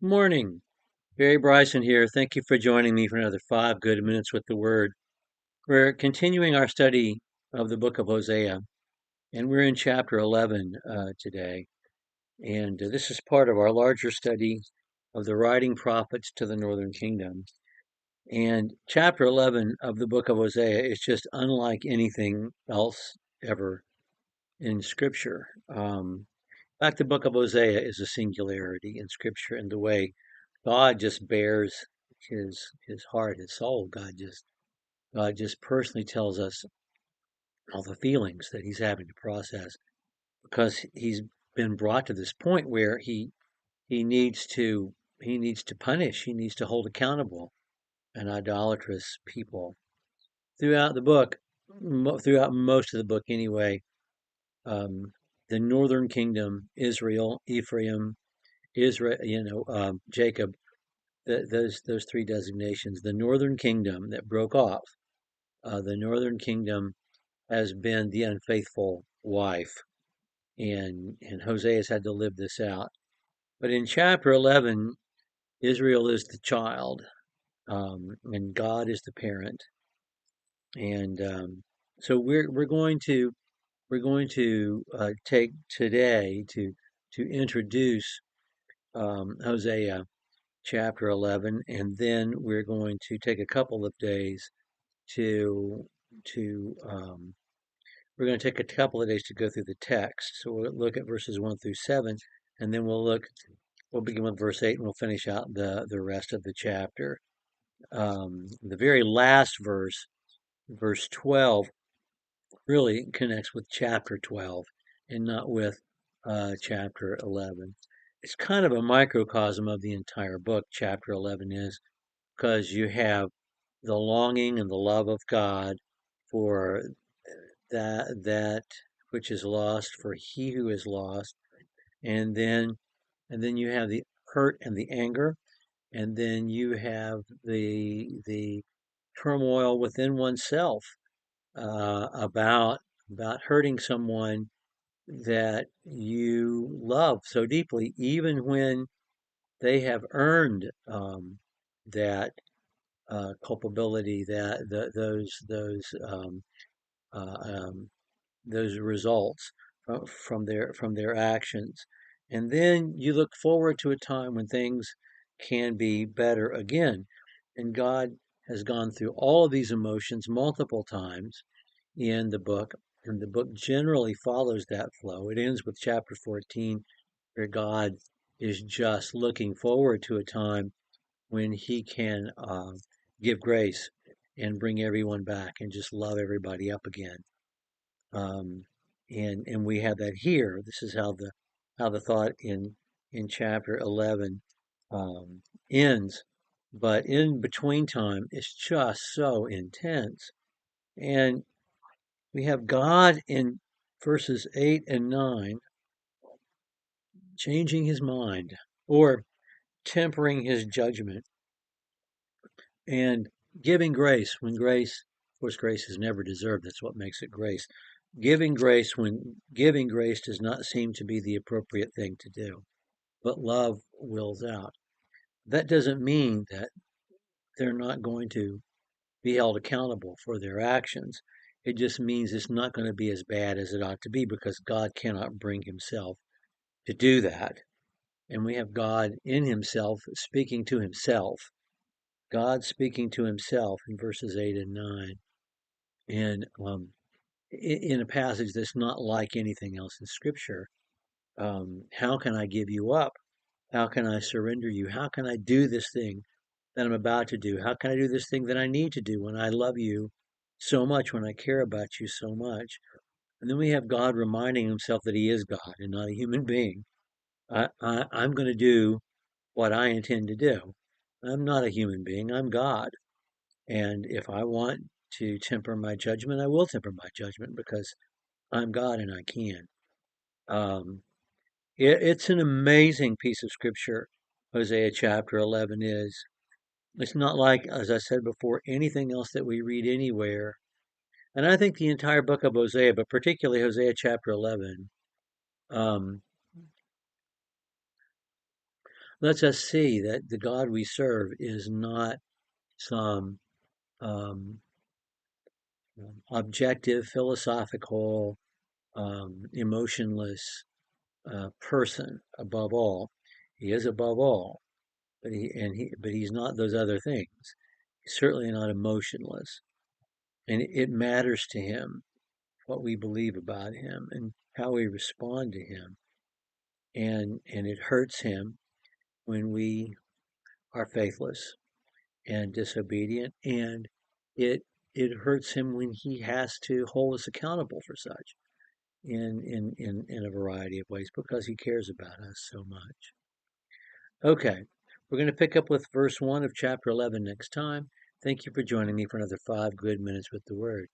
Morning. Barry Bryson here. Thank you for joining me for another 5 good minutes with the Word. We're continuing our study of the book of Hosea, and we're in chapter 11 today. And this is part of our larger study of the writing prophets to the northern kingdom. And chapter 11 of the book of Hosea is just unlike anything else ever in Scripture. In fact, the book of Hosea is a singularity in Scripture in the way God just bears his heart, his soul. God just personally tells us all the feelings that he's having to process because he's been brought to this point where he needs to he needs to punish, he needs to hold accountable an idolatrous people. Throughout the book, throughout most of the book anyway, um, the northern kingdom, Israel, Ephraim, Israel, Jacob, those three designations. The northern kingdom that broke off, the northern kingdom has been the unfaithful wife, and Hosea has had to live this out. But in chapter 11, Israel is the child, and God is the parent, and so we're going to take today to introduce Hosea chapter 11, and then we're going to take a couple of days to to we're going to take a couple of days to go through the text. So we'll look at verses 1 through 7, and then we'll begin with verse 8, and we'll finish out the rest of the chapter. The very last verse, verse 12, really connects with chapter 12 and not with chapter 11. It's kind of a microcosm of the entire book, chapter 11 is, because you have the longing and the love of God for that which is lost, for he who is lost, and then you have the hurt and the anger, and then you have the turmoil within oneself about hurting someone that you love so deeply, even when they have earned that culpability, that uh, um, those results from their actions. And then you look forward to a time when things can be better again. And God has gone through all of these emotions multiple times in the book, and the book generally follows that flow. It ends with chapter 14, where God is just looking forward to a time when he can give grace and bring everyone back and just love everybody up again. Um, and we have that here. This is how the thought in chapter 11 um, ends. But in between time, it's just so intense. And we have God in verses 8 and 9 changing his mind or tempering his judgment and giving grace when grace, of course, grace is never deserved. That's what makes it grace. Giving grace when giving grace does not seem to be the appropriate thing to do, but love wills out. That doesn't mean that they're not going to be held accountable for their actions. It just means it's not going to be as bad as it ought to be because God cannot bring himself to do that. And we have God in himself speaking to himself. God speaking to himself in verses 8 and 9. And in a passage that's not like anything else in Scripture. How can I give you up? How can I surrender you? How can I do this thing that I'm about to do? How can I do this thing that I need to do when I love you so much, when I care about you so much? And then we have God reminding himself that he is God and not a human being. I'm going to do what I intend to do. I'm not a human being, I'm God. And if I want to temper my judgment, I will temper my judgment because I'm God and I can. Um, it's an amazing piece of scripture, Hosea chapter 11 is. It's not like, as I said before, anything else that we read anywhere. And I think the entire book of Hosea, but particularly Hosea chapter 11, um, lets us see that the God we serve is not some um, objective, philosophical, emotionless person above all. He is above all, but he's not those other things. He's certainly not emotionless, and it matters to him what we believe about him and how we respond to him, and it hurts him when we are faithless and disobedient, and it it hurts him when he has to hold us accountable for such in a variety of ways because he cares about us so much. Okay, we're going to pick up with verse 1 of chapter 11 next time. Thank you for joining me for another 5 good minutes with the Word.